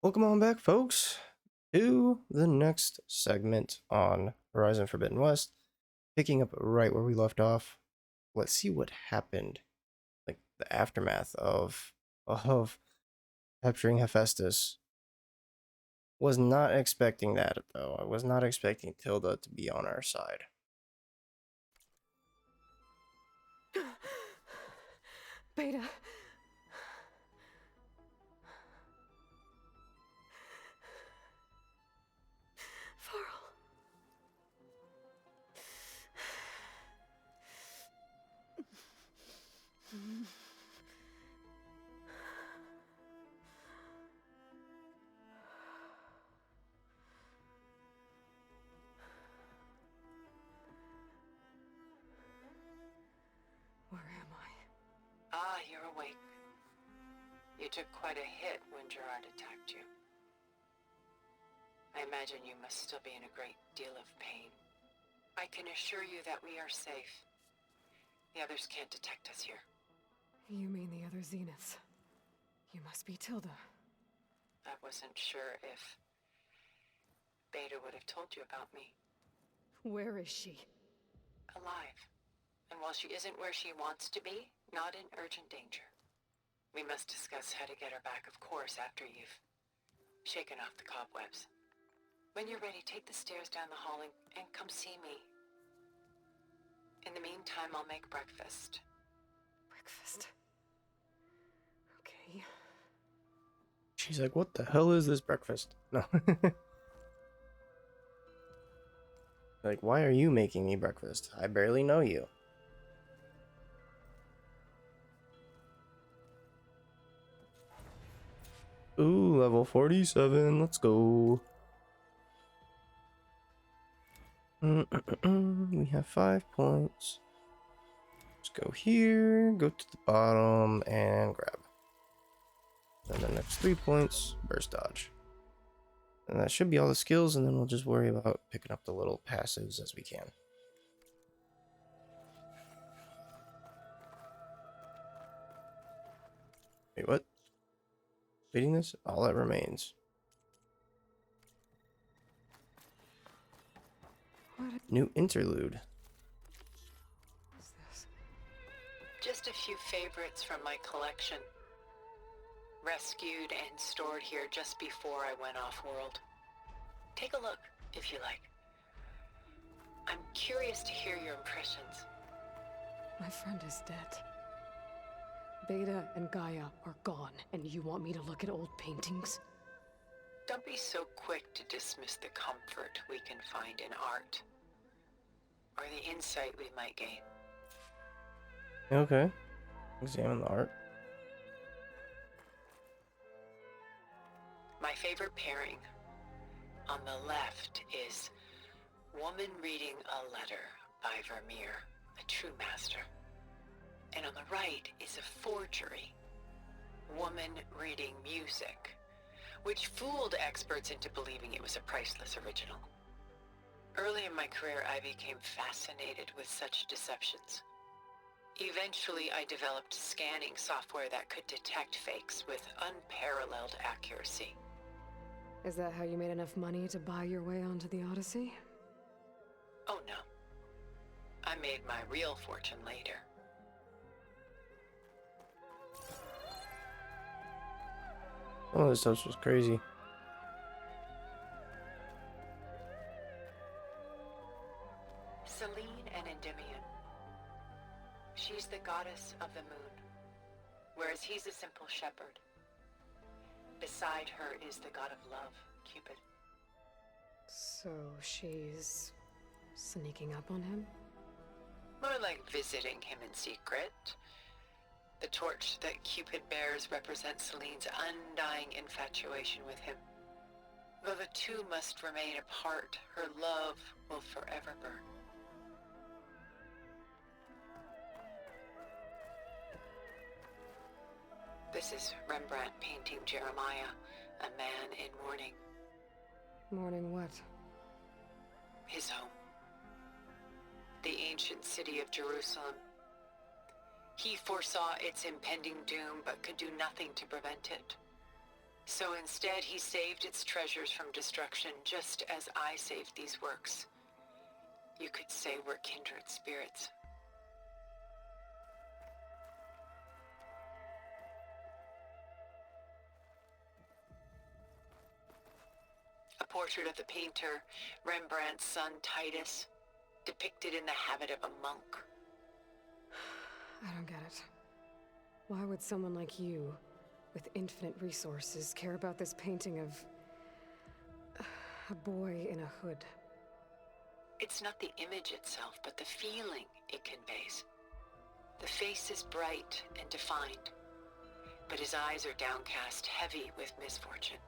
Welcome on back, folks, to the next segment on Horizon Forbidden West. Picking up right where we left off. Let's see what happened, like the aftermath of capturing Hephaestus. Was not expecting that though. I was not expecting Tilda to be on our side. Beta. Farrell. Where am I? Ah, you're awake. You took quite a hit when Gerard attacked you. I imagine you must still be in a great deal of pain. I can assure you that we are safe. The others can't detect us here. You mean the other Zeniths? You must be Tilda. I wasn't sure if Beta would have told you about me. Where is she? Alive. And while she isn't where she wants to be, not in urgent danger. We must discuss how to get her back, of course, after you've shaken off the cobwebs. When you're ready, take the stairs down the hall and come see me. In the meantime, I'll make breakfast. Breakfast. Okay. She's like, what the hell is this breakfast? No. Like, why are you making me breakfast? I barely know you. Ooh, level 47. Let's go. We have 5 points. Let's go here, go to the bottom, and grab. Then the next 3 points, burst dodge. And that should be all the skills, and then we'll just worry about picking up the little passives as we can. Wait, what? Reading this? All that remains. What New interlude. is this? Just a few favorites from my collection. Rescued and stored here just before I went off-world. Take a look, if you like. I'm curious to hear your impressions. My friend is dead. Beta and Gaia are gone, and you want me to look at old paintings? Don't be so quick to dismiss the comfort we can find in art, or the insight we might gain. Okay. Examine the art. My favorite pairing on the left is Woman Reading a Letter by Vermeer, a true master. And on the right is a forgery, Woman Reading Music, which fooled experts into believing it was a priceless original. Early in my career, I became fascinated with such deceptions. Eventually, I developed scanning software that could detect fakes with unparalleled accuracy. Is that how you made enough money to buy your way onto the Odyssey? Oh no. I made my real fortune later. Oh, this stuff was crazy. Selene and Endymion. She's the goddess of the moon, whereas he's a simple shepherd. Beside her is the god of love, Cupid. So she's sneaking up on him? More like visiting him in secret. The torch that Cupid bears represents Selene's undying infatuation with him. Though the two must remain apart, her love will forever burn. This is Rembrandt painting Jeremiah, a man in mourning. Mourning what? His home. The ancient city of Jerusalem. He foresaw its impending doom, but could do nothing to prevent it. So instead, he saved its treasures from destruction, just as I saved these works. You could say we're kindred spirits. A portrait of the painter, Rembrandt's son Titus, depicted in the habit of a monk. I don't get it. Why would someone like you, with infinite resources, care about this painting of a boy in a hood? It's not the image itself, but the feeling it conveys. The face is bright and defined, but his eyes are downcast, heavy with misfortune.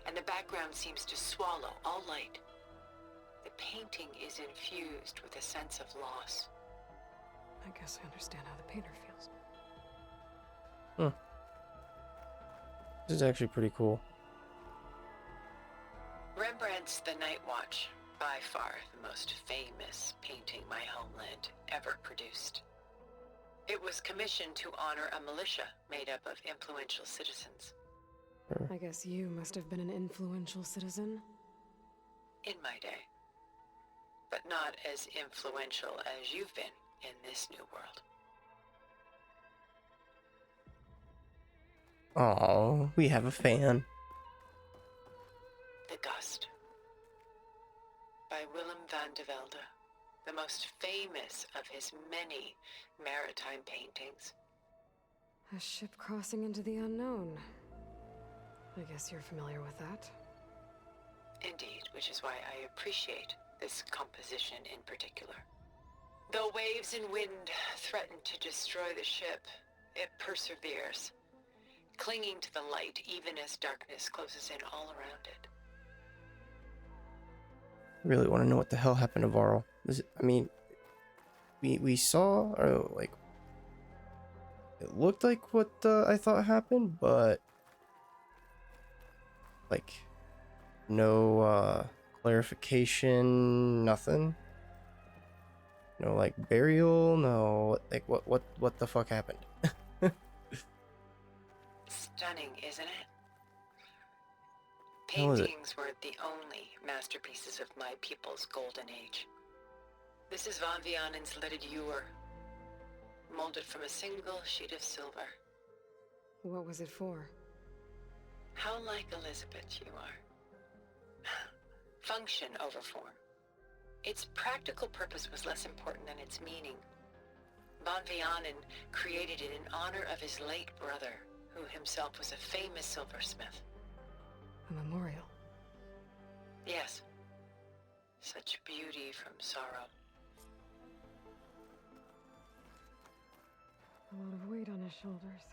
And the background seems to swallow all light. The painting is infused with a sense of loss. I guess I understand how the painter feels. This is actually pretty cool. Rembrandt's The Night Watch, by far the most famous painting my homeland ever produced. It was commissioned to honor a militia made up of influential citizens. I guess you must have been an influential citizen. In my day. But not as influential as you've been in this new world. Oh, we have a fan. The Gust, by Willem van de Velde, the most famous of his many maritime paintings. A ship crossing into the unknown. I guess you're familiar with that. Indeed, which is why I appreciate this composition in particular. Though waves and wind threaten to destroy the ship, it perseveres, clinging to the light even as darkness closes in all around it. Really want to know what the hell happened to Varl. I mean, we saw, or like, it looked like what I thought happened, but like, no clarification, nothing. No like burial, no like what the fuck happened? Stunning, isn't it? How was it? Paintings were the only masterpieces of my people's golden age. This is Van Vianen's leaded ewer, molded from a single sheet of silver. What was it for? How like Elizabeth you are. Function over form. Its practical purpose was less important than its meaning. Van Vianen created it in honor of his late brother, who himself was a famous silversmith. A memorial. Yes. Such beauty from sorrow. A lot of weight on his shoulders.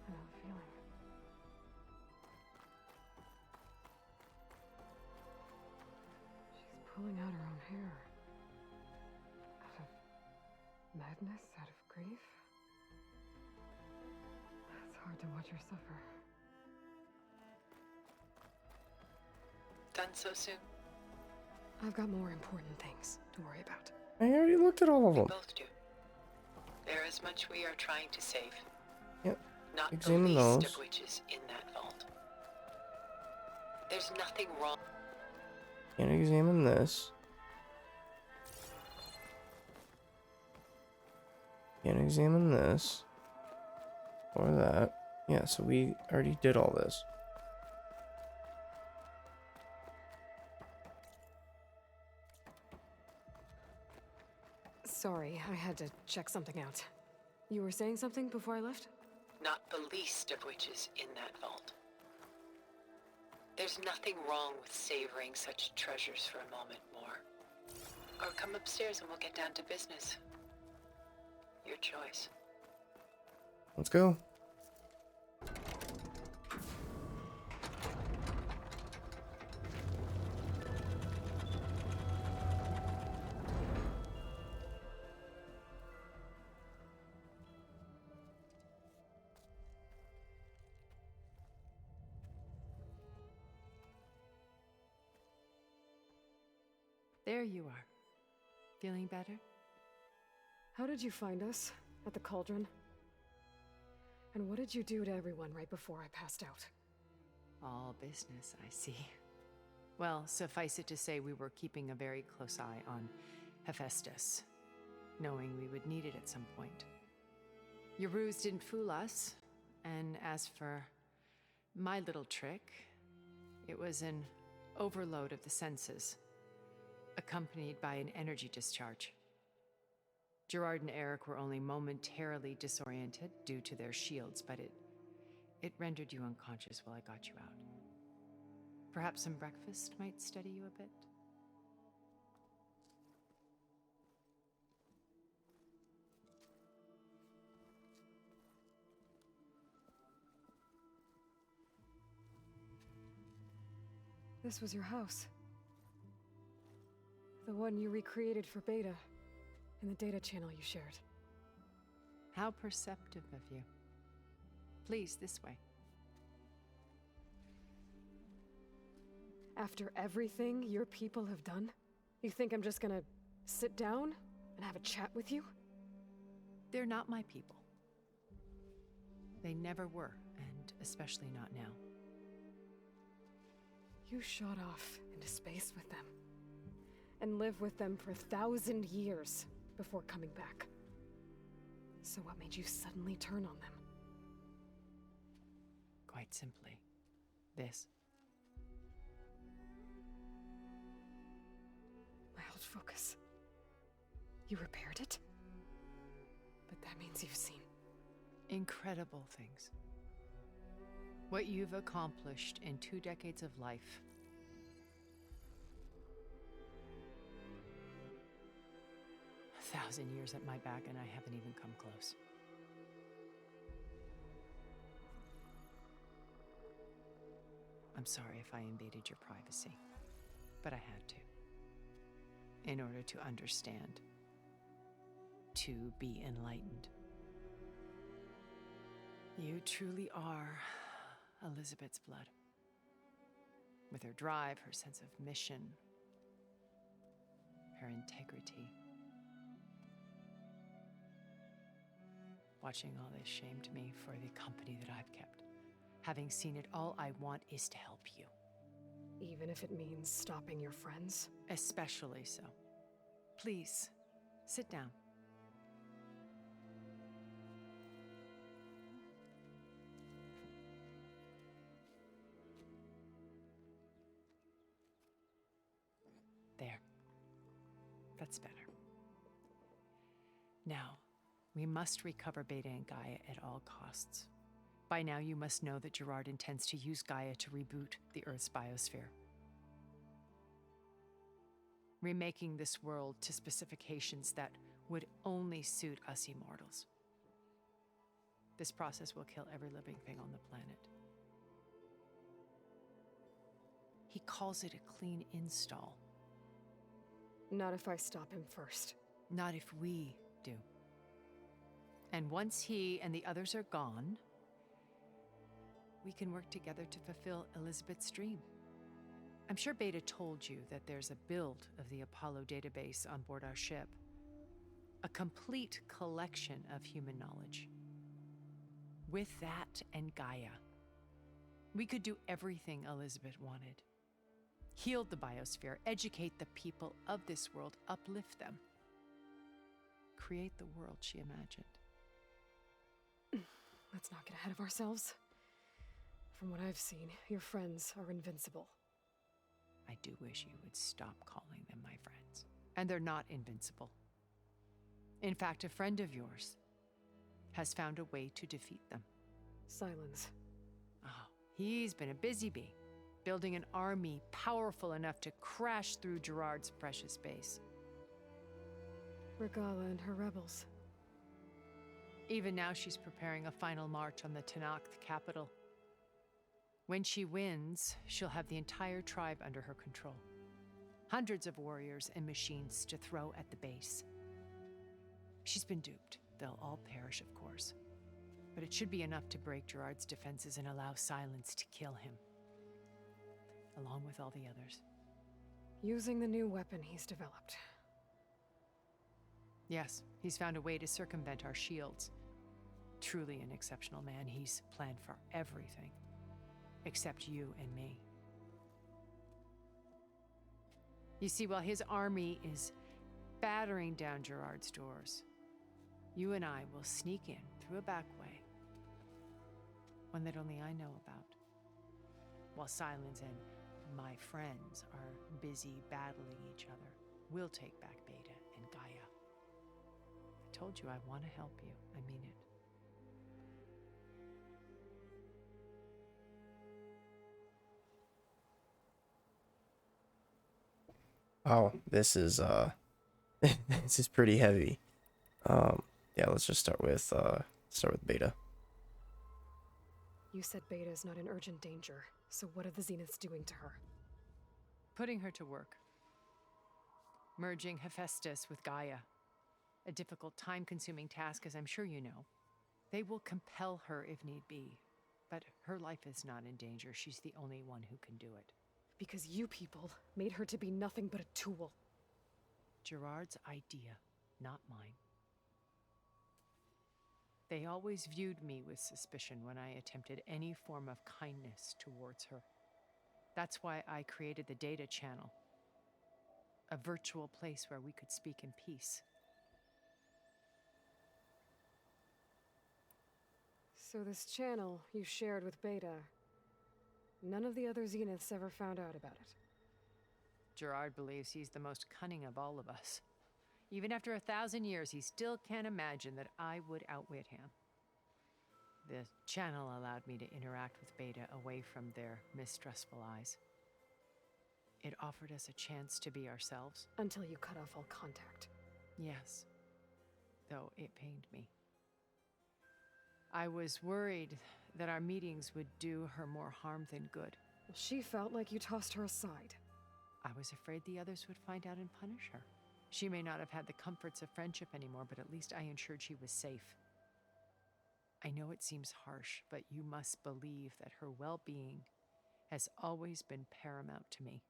I have a feeling. She's pulling out her own hair. Out of madness, out of grief. It's hard to watch her suffer. Done so soon? I've got more important things to worry about. I already looked at all of We them. both do. There is much we are trying to save. Yep. Not Examine the least those. of which is in that vault. There's nothing wrong. Can't examine this. Can't examine this. Or that. Yeah, so we already did all this. Sorry, I had to check something out. You were saying something before I left? Not the least of which is in that vault. There's nothing wrong with savoring such treasures for a moment more. Or come upstairs and we'll get down to business. Your choice. Let's go. There you are. Feeling better? How did you find us? At the cauldron? And what did you do to everyone right before I passed out? All business, I see. Well, suffice it to say we were keeping a very close eye on Hephaestus, knowing we would need it at some point. Your ruse didn't fool us, and as for my little trick, it was an overload of the senses, accompanied by an energy discharge. Gerard and Eric were only momentarily disoriented due to their shields, but it rendered you unconscious while I got you out. Perhaps some breakfast might steady you a bit? This was your house. The one you recreated for Beta, in the data channel you shared. How perceptive of you. Please, this way. After everything your people have done, you think I'm just gonna sit down and have a chat with you? They're not my people. They never were, and especially not now. You shot off into space with them, and lived with them for 1,000 years before coming back. So what made you suddenly turn on them? Quite simply, this. My old focus. You repaired it? But that means you've seen. Incredible things. What you've accomplished in 2 decades of life. A 1,000 years at my back, and I haven't even come close. I'm sorry if I invaded your privacy, but I had to. In order to understand. To be enlightened. You truly are Elizabeth's blood. With her drive, her sense of mission, her integrity. Watching all this shamed me for the company that I've kept. Having seen it, all I want is to help you. Even if it means stopping your friends? Especially so. Please, sit down. There. That's better. Now, we must recover Beta and Gaia at all costs. By now, you must know that Gerard intends to use Gaia to reboot the Earth's biosphere. Remaking this world to specifications that would only suit us immortals. This process will kill every living thing on the planet. He calls it a clean install. Not if I stop him first. Not if we do. And once he and the others are gone, we can work together to fulfill Elizabeth's dream. I'm sure Beta told you that there's a build of the Apollo database on board our ship. A complete collection of human knowledge. With that and Gaia, we could do everything Elizabeth wanted. Heal the biosphere, educate the people of this world, uplift them. Create the world she imagined. Let's not get ahead of ourselves. From what I've seen, your friends are invincible. I do wish you would stop calling them my friends. And they're not invincible. In fact, a friend of yours has found a way to defeat them. Silence. Oh, he's been a busy bee, building an army powerful enough to crash through Gerard's precious base. Regala and her rebels. Even now, she's preparing a final march on the Tanakh capital. When she wins, she'll have the entire tribe under her control. Hundreds of warriors and machines to throw at the base. She's been duped. They'll all perish, of course. But it should be enough to break Gerard's defenses and allow Silence to kill him. Along with all the others. Using the new weapon he's developed. Yes, he's found a way to circumvent our shields. Truly an exceptional man. He's planned for everything, except you and me. You see, while his army is battering down Gerard's doors, you and I will sneak in through a back way, one that only I know about, while Silence and my friends are busy battling each other. We'll take back Beta and Gaia. I told you I want to help you. I mean it. Wow, this is this is pretty heavy. Yeah, let's just start with Beta. You said Beta is not in urgent danger, so what are the Zeniths doing to her? Putting her to work. Merging Hephaestus with Gaia. A difficult, time-consuming task, as I'm sure you know. They will compel her if need be, but her life is not in danger. She's the only one who can do it. Because you people made her to be nothing but a tool. Gerard's idea, not mine. They always viewed me with suspicion when I attempted any form of kindness towards her. That's why I created the data channel, a virtual place where we could speak in peace. So this channel you shared with Beta, none of the other Zeniths ever found out about it. Gerard believes he's the most cunning of all of us. Even after 1,000 years, he still can't imagine that I would outwit him. The channel allowed me to interact with Beta away from their mistrustful eyes. It offered us a chance to be ourselves. Until you cut off all contact. Yes, though it pained me. I was worried that our meetings would do her more harm than good. Well, she felt like you tossed her aside. I was afraid the others would find out and punish her. She may not have had the comforts of friendship anymore, but at least I ensured she was safe. I know it seems harsh, but you must believe that her well-being has always been paramount to me.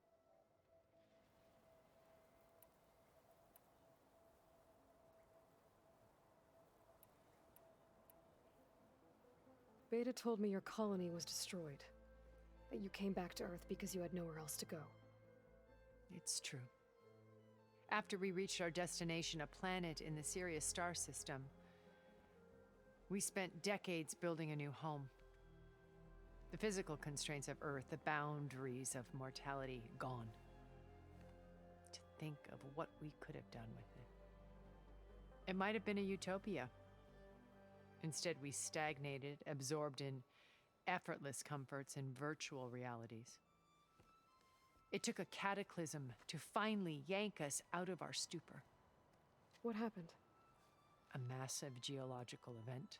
Beta told me your colony was destroyed. That you came back to Earth because you had nowhere else to go. It's true. After we reached our destination, a planet in the Sirius star system, we spent decades building a new home. The physical constraints of Earth, the boundaries of mortality, gone. To think of what we could have done with it. It might have been a utopia. Instead, we stagnated, absorbed in effortless comforts and virtual realities. It took a cataclysm to finally yank us out of our stupor. What happened? A massive geological event.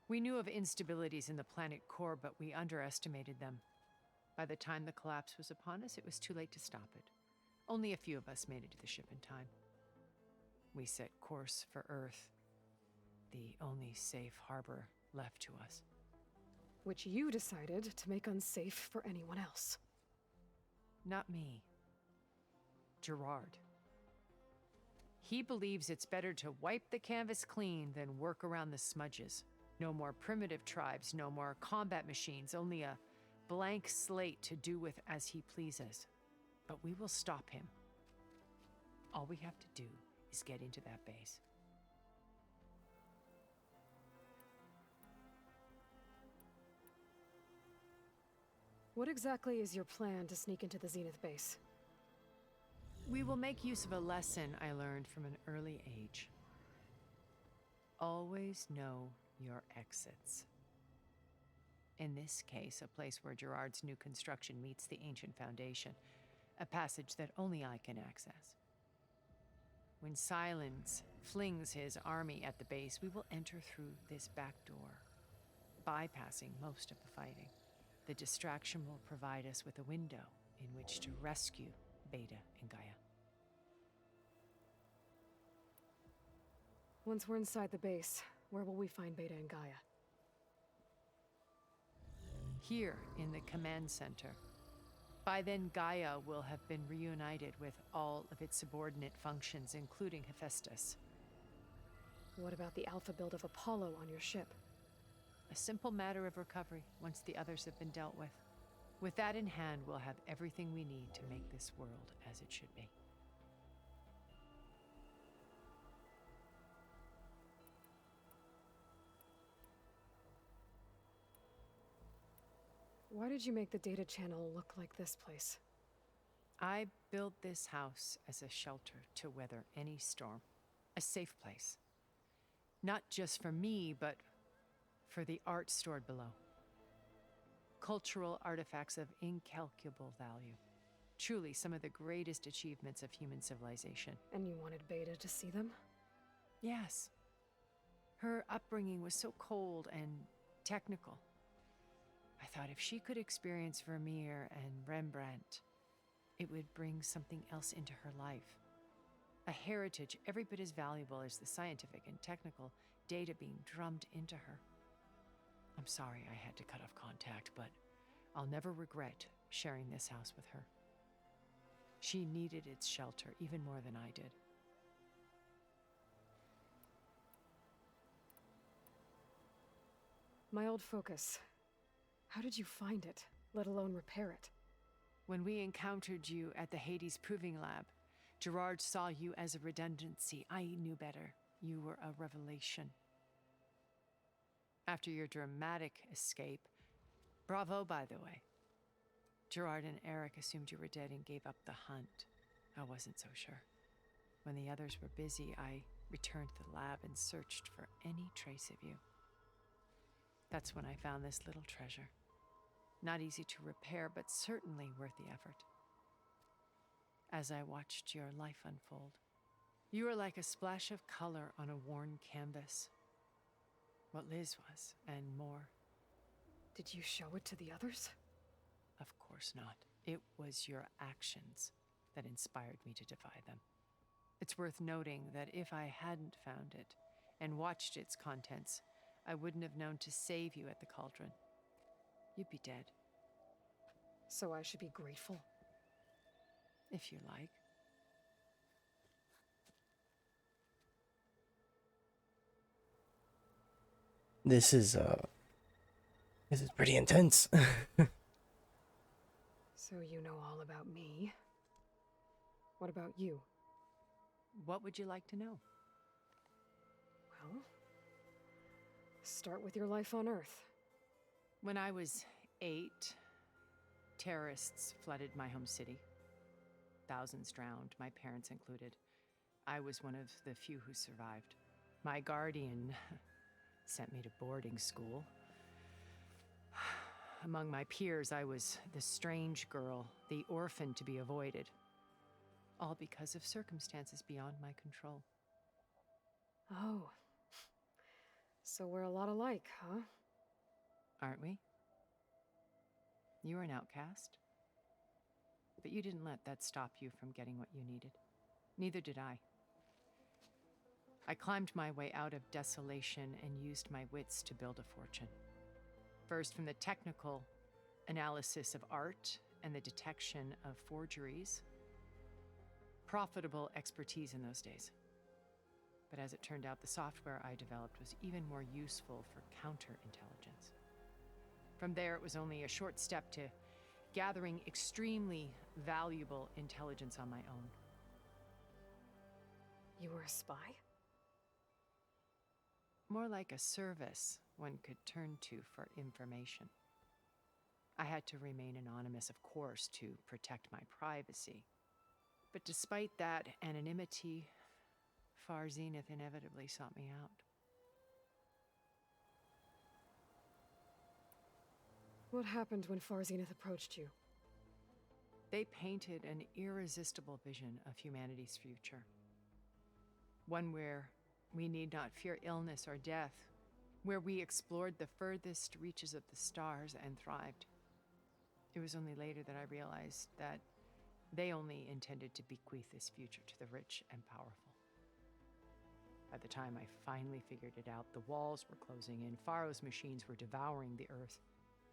We knew of instabilities in the planet core, but we underestimated them. By the time the collapse was upon us, it was too late to stop it. Only a few of us made it to the ship in time. We set course for Earth, the only safe harbor left to us. Which you decided to make unsafe for anyone else. Not me. Gerard. He believes it's better to wipe the canvas clean than work around the smudges. No more primitive tribes, no more combat machines, only a blank slate to do with as he pleases. But we will stop him. All we have to do is get into that base. What exactly is your plan to sneak into the Zenith base? We will make use of a lesson I learned from an early age. Always know your exits. In this case, a place where Gerard's new construction meets the ancient foundation, a passage that only I can access. When Silence flings his army at the base, we will enter through this back door, bypassing most of the fighting. The distraction will provide us with a window in which to rescue Beta and Gaia. Once we're inside the base, where will we find Beta and Gaia? Here in the command center. By then, Gaia will have been reunited with all of its subordinate functions, including Hephaestus. What about the alpha build of Apollo on your ship? A simple matter of recovery once the others have been dealt with. With that in hand, we'll have everything we need to make this world as it should be. Why did you make the data channel look like this place? I built this house as a shelter to weather any storm. A safe place. Not just for me, but for the art stored below. Cultural artifacts of incalculable value. Truly some of the greatest achievements of human civilization. And you wanted Beta to see them? Yes. Her upbringing was so cold and technical. I thought if she could experience Vermeer and Rembrandt, it would bring something else into her life. A heritage every bit as valuable as the scientific and technical data being drummed into her. I'm sorry I had to cut off contact, but I'll never regret sharing this house with her. She needed its shelter even more than I did. My old focus. How did you find it, let alone repair it? When we encountered you at the Hades Proving Lab, Gerard saw you as a redundancy. I knew better. You were a revelation. After your dramatic escape, bravo, by the way. Gerard and Eric assumed you were dead and gave up the hunt. I wasn't so sure. When the others were busy, I returned to the lab and searched for any trace of you. That's when I found this little treasure. Not easy to repair, but certainly worth the effort. As I watched your life unfold, you were like a splash of color on a worn canvas. What Liz was, and more. Did you show it to the others? Of course not. It was your actions that inspired me to defy them. It's worth noting that if I hadn't found it and watched its contents, I wouldn't have known to save you at the cauldron. You'd be dead. So I should be grateful? If you like. This is pretty intense. So you know all about me. What about you? What would you like to know? Well, start with your life on Earth. When I was 8, terrorists flooded my home city. Thousands drowned, my parents included. I was one of the few who survived. My guardian sent me to boarding school. Among my peers, I was the strange girl, the orphan to be avoided. All because of circumstances beyond my control. Oh. So we're a lot alike, huh? Aren't we? You were an outcast. But you didn't let that stop you from getting what you needed. Neither did I. I climbed my way out of desolation and used my wits to build a fortune. First, from the technical analysis of art and the detection of forgeries. Profitable expertise in those days. But as it turned out, the software I developed was even more useful for counterintelligence. From there, it was only a short step to gathering extremely valuable intelligence on my own. You were a spy? More like a service one could turn to for information. I had to remain anonymous, of course, to protect my privacy. But despite that anonymity, Far Zenith inevitably sought me out. What happened when Far Zenith approached you? They painted an irresistible vision of humanity's future. One where we need not fear illness or death, where we explored the furthest reaches of the stars and thrived. It was only later that I realized that they only intended to bequeath this future to the rich and powerful. By the time I finally figured it out, the walls were closing in, Pharaoh's machines were devouring the earth.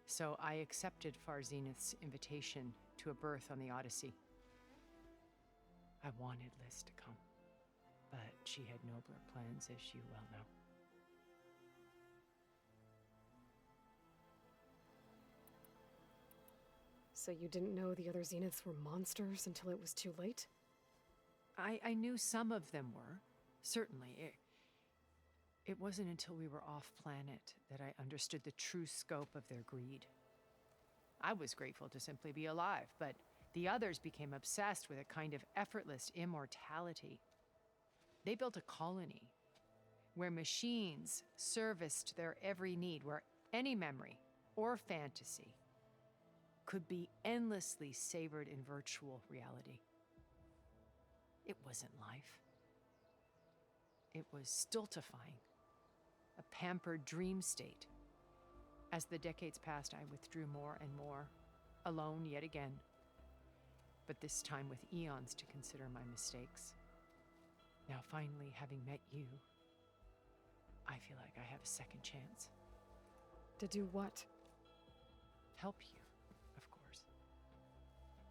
So I accepted Far Zenith's invitation to a berth on the Odyssey. I wanted Liz to come. but she had nobler plans, as you well know. So you didn't know the other Zeniths were monsters until it was too late? I knew some of them were, certainly. It wasn't until we were off planet that I understood the true scope of their greed. I was grateful to simply be alive, but the others became obsessed with a kind of effortless immortality. They built a colony where machines serviced their every need, where any memory or fantasy could be endlessly savored in virtual reality. It wasn't life. It was stultifying, a pampered dream state. As the decades passed, I withdrew more and more, alone yet again, but this time with eons to consider my mistakes. Now, finally, having met you, I feel like I have a second chance. To do what? Help you, of course.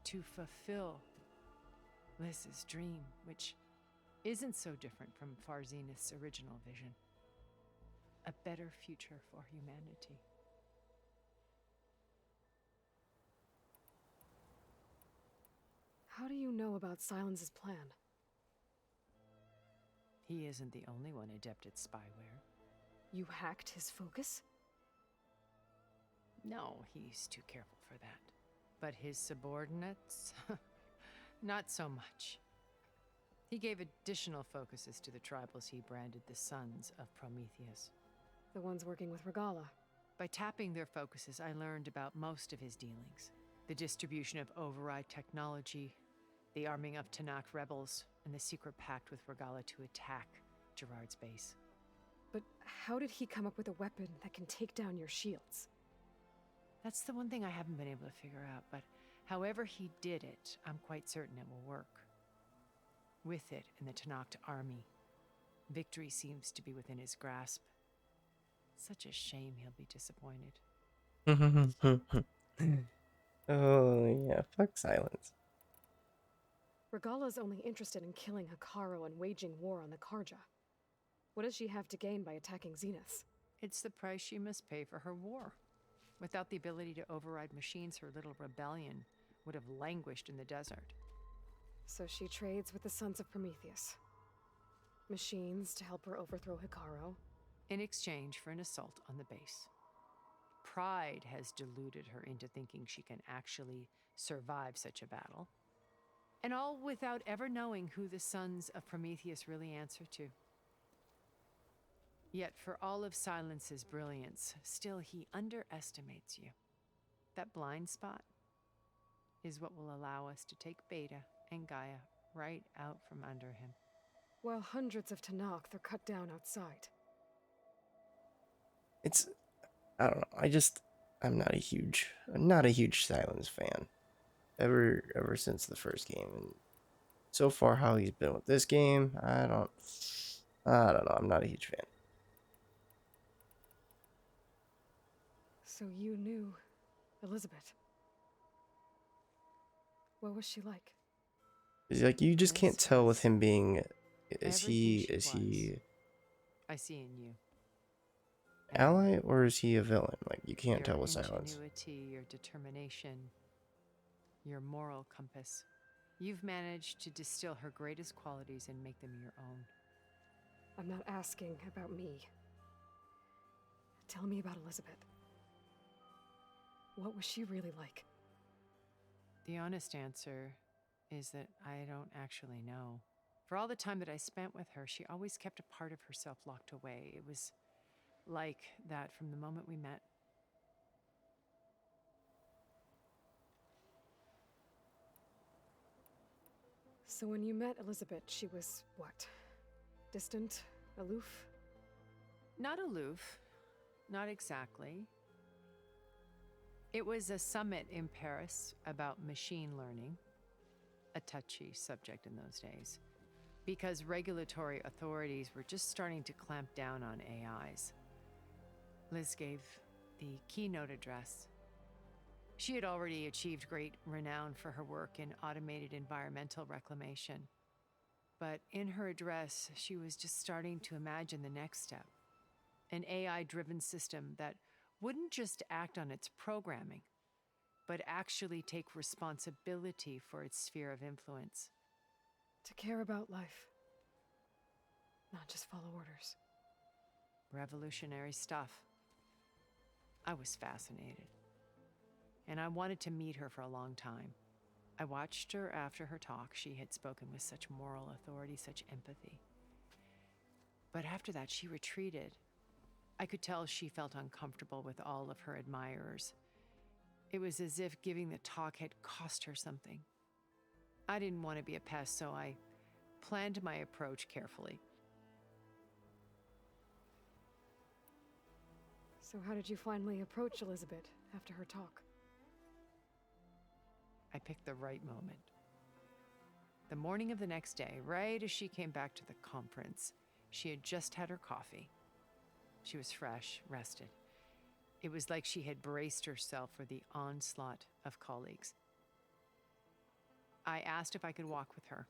To fulfill Liz's dream, which isn't so different from Farzenith's original vision. A better future for humanity. How do you know about Silence's plan? He isn't the only one adept at spyware. You hacked his focus? No, he's too careful for that. But his subordinates? Not so much. He gave additional focuses to the tribals he branded the Sons of Prometheus. The ones working with Regalla. By tapping their focuses, I learned about most of his dealings. The distribution of override technology, the arming of Tanakh rebels, and the secret pact with Regalla to attack Gerard's base. But how did he come up with a weapon that can take down your shields? That's the one thing I haven't been able to figure out, but however he did it, I'm quite certain it will work. With it and the Tanakh army, victory seems to be within his grasp. Such a shame he'll be disappointed. Oh, yeah, fuck Silence. Regalla's only interested in killing Hekarro and waging war on the Karja. What does she have to gain by attacking Zeniths? It's the price she must pay for her war. Without the ability to override machines, her little rebellion would have languished in the desert. So she trades with the Sons of Prometheus. Machines to help her overthrow Hekarro. In exchange for an assault on the base. Pride has deluded her into thinking she can actually survive such a battle. And all without ever knowing who the Sons of Prometheus really answer to. Yet for all of Silence's brilliance, still he underestimates you. That blind spot is what will allow us to take Beta and Gaia right out from under him. While hundreds of Tanakh are cut down outside. It's, I don't know. I'm not a huge Silence fan. Ever since the first game, and so far how he's been with this game, I don't know. I'm not a huge fan. So you knew Elizabeth. What was she like? Is like you just can't tell with him being. Is he I see in you. ally or is he a villain? Like you can't Your tell with Silence. ingenuity, your determination, your moral compass. You've managed to distill her greatest qualities and make them your own. I'm not asking about me. Tell me about Elizabeth. What was she really like? The honest answer is that I don't actually know. For all the time that I spent with her, she always kept a part of herself locked away. It was like that from the moment we met. So when you met Elizabeth, she was what? Distant? Aloof? Not aloof. Not exactly. It was a summit in Paris about machine learning, a touchy subject in those days, because regulatory authorities were just starting to clamp down on AIs. Liz gave the keynote address. She had already achieved great renown for her work in automated environmental reclamation. But in her address, she was just starting to imagine the next step. An AI-driven system that wouldn't just act on its programming, but actually take responsibility for its sphere of influence. To care about life, not just follow orders. Revolutionary stuff. I was fascinated, and I wanted to meet her for a long time. I watched her after her talk. She had spoken with such moral authority, such empathy. But after that, she retreated. I could tell she felt uncomfortable with all of her admirers. It was as if giving the talk had cost her something. I didn't want to be a pest, so I planned my approach carefully. So how did you finally approach Elizabeth after her talk? I picked the right moment. The morning of the next day, right as she came back to the conference, she had just had her coffee. She was fresh, rested. It was like she had braced herself for the onslaught of colleagues. I asked if I could walk with her,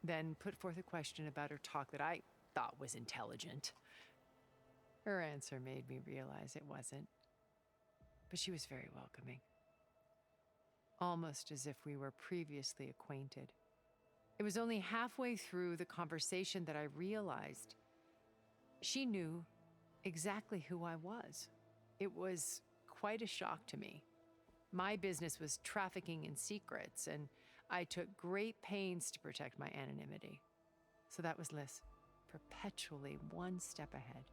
then put forth a question about her talk that I thought was intelligent. Her answer made me realize it wasn't, but she was very welcoming. Almost as if we were previously acquainted. It was only halfway through the conversation that I realized she knew exactly who I was. It was quite a shock to me. My business was trafficking in secrets, and I took great pains to protect my anonymity. So that was Liz, perpetually one step ahead.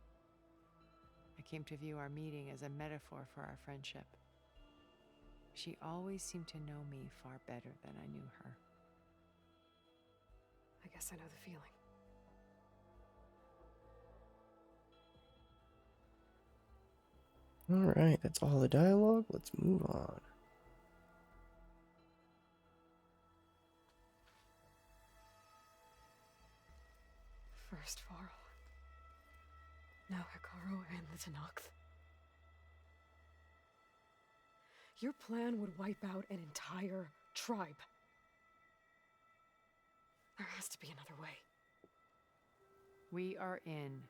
I came to view our meeting as a metaphor for our friendship. She always seemed to know me far better than I knew her. I guess I know the feeling. Alright, that's all the dialogue. Let's move on. First Varl. Now Hikaru and the Tenakth. Your plan would wipe out an entire tribe. There has to be another way. We are in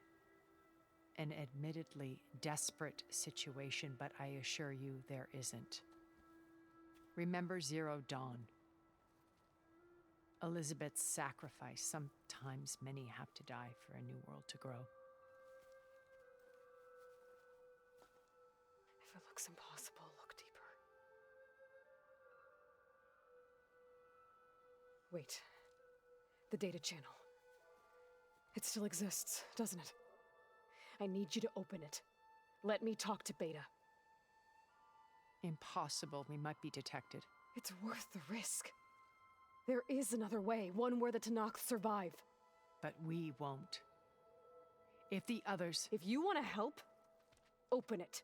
an admittedly desperate situation, but I assure you there isn't. Remember Zero Dawn. Elizabeth's sacrifice. Sometimes many have to die for a new world to grow. If it looks impossible, look deeper. Wait. The data channel. It still exists, doesn't it? I need you to open it. Let me talk to Beta. Impossible. We might be detected. It's worth the risk. There is another way, one where the Tenakth survive. But we won't. If the others... If you want to help, open it.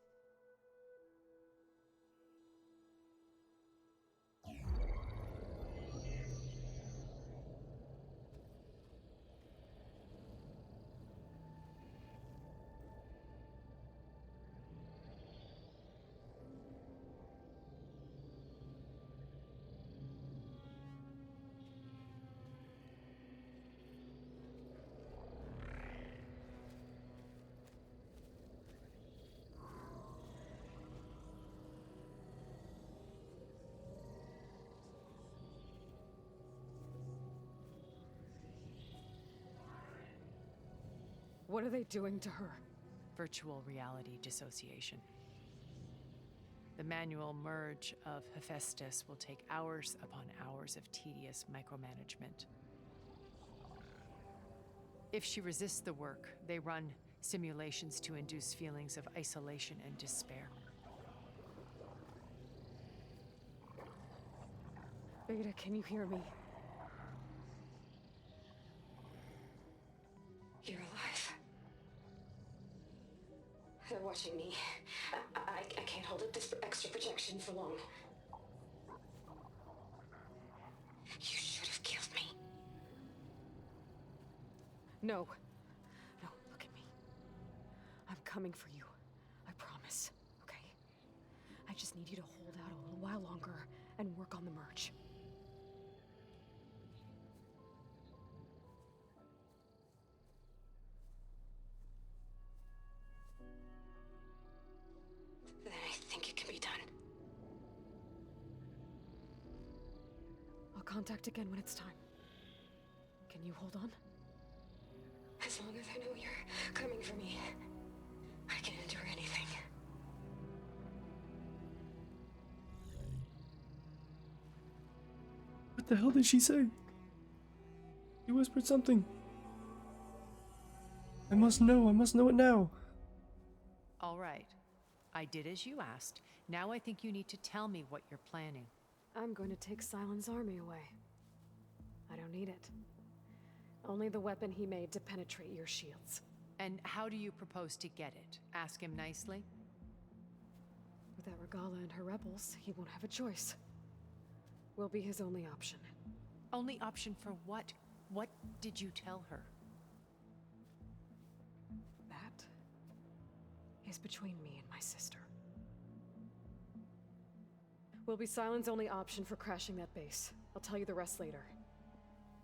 What are they doing to her? Virtual reality dissociation. The manual merge of Hephaestus will take hours upon hours of tedious micromanagement. If she resists the work, they run simulations to induce feelings of isolation and despair. Beta, can you hear me? You're alive. They're watching me. I can't hold up this extra protection for long. You should have killed me. No. No, look at me. I'm coming for you. I promise, okay? I just need you to hold out a little while longer and work on the merge. think it can be done. I'll contact again when it's time. Can you hold on? As long as I know you're coming for me, I can endure anything. What the hell did she say? She whispered something. I must know it now. All right. I did as you asked. Now I think you need to tell me what you're planning. I'm going to take Sylens' army away. I don't need it. Only the weapon he made to penetrate your shields. And how do you propose to get it? Ask him nicely? Without Regala and her rebels, he won't have a choice. We'll be his only option. Only option for what? What did you tell her? That is between me and my sister. Will be Sylens' only option for crashing that base. I'll tell you the rest later.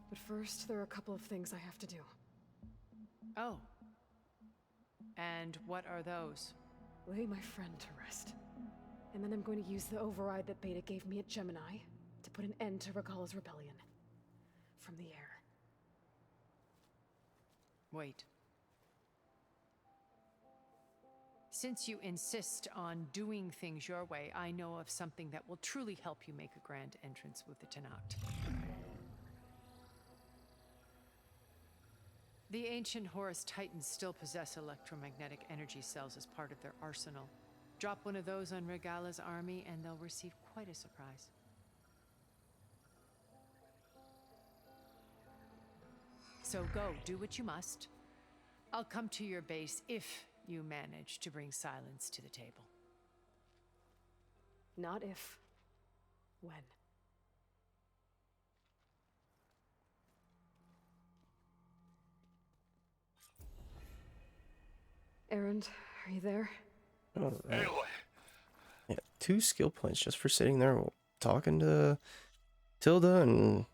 But first, there are a couple of things I have to do. Oh. And what are those? Lay my friend to rest. And then I'm going to use the override that Beta gave me at Gemini to put an end to Regala's rebellion. From the air. Wait. Since you insist on doing things your way, I know of something that will truly help you make a grand entrance with the Tenakth. The ancient Horus Titans still possess electromagnetic energy cells as part of their arsenal. Drop one of those on Regala's army and they'll receive quite a surprise. So go, do what you must. I'll come to your base if you manage to bring Sylens to the table. Not if. When. Erend, are you there? All right. Aloy, Yeah, 2 skill points just for sitting there talking to Tilda and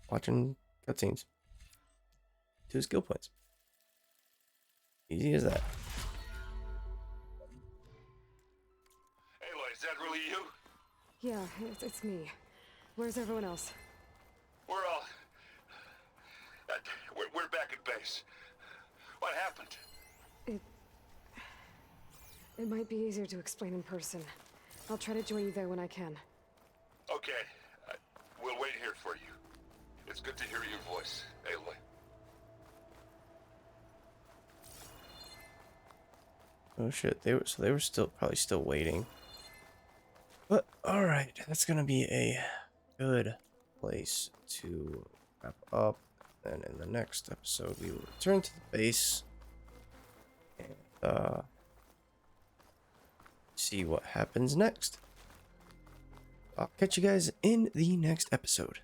watching cutscenes. 2 skill points. Easy as that. Aloy, is that really you? Yeah, it's me. Where's everyone else? We're all... we're back at base. What happened? It might be easier to explain in person. I'll try to join you there when I can. Okay, we'll wait here for you. It's good to hear your voice, Aloy. Oh shit, they were still probably still waiting. But all right, that's gonna be a good place to wrap up. And in the next episode, we will return to the base and see what happens next. I'll catch you guys in the next episode.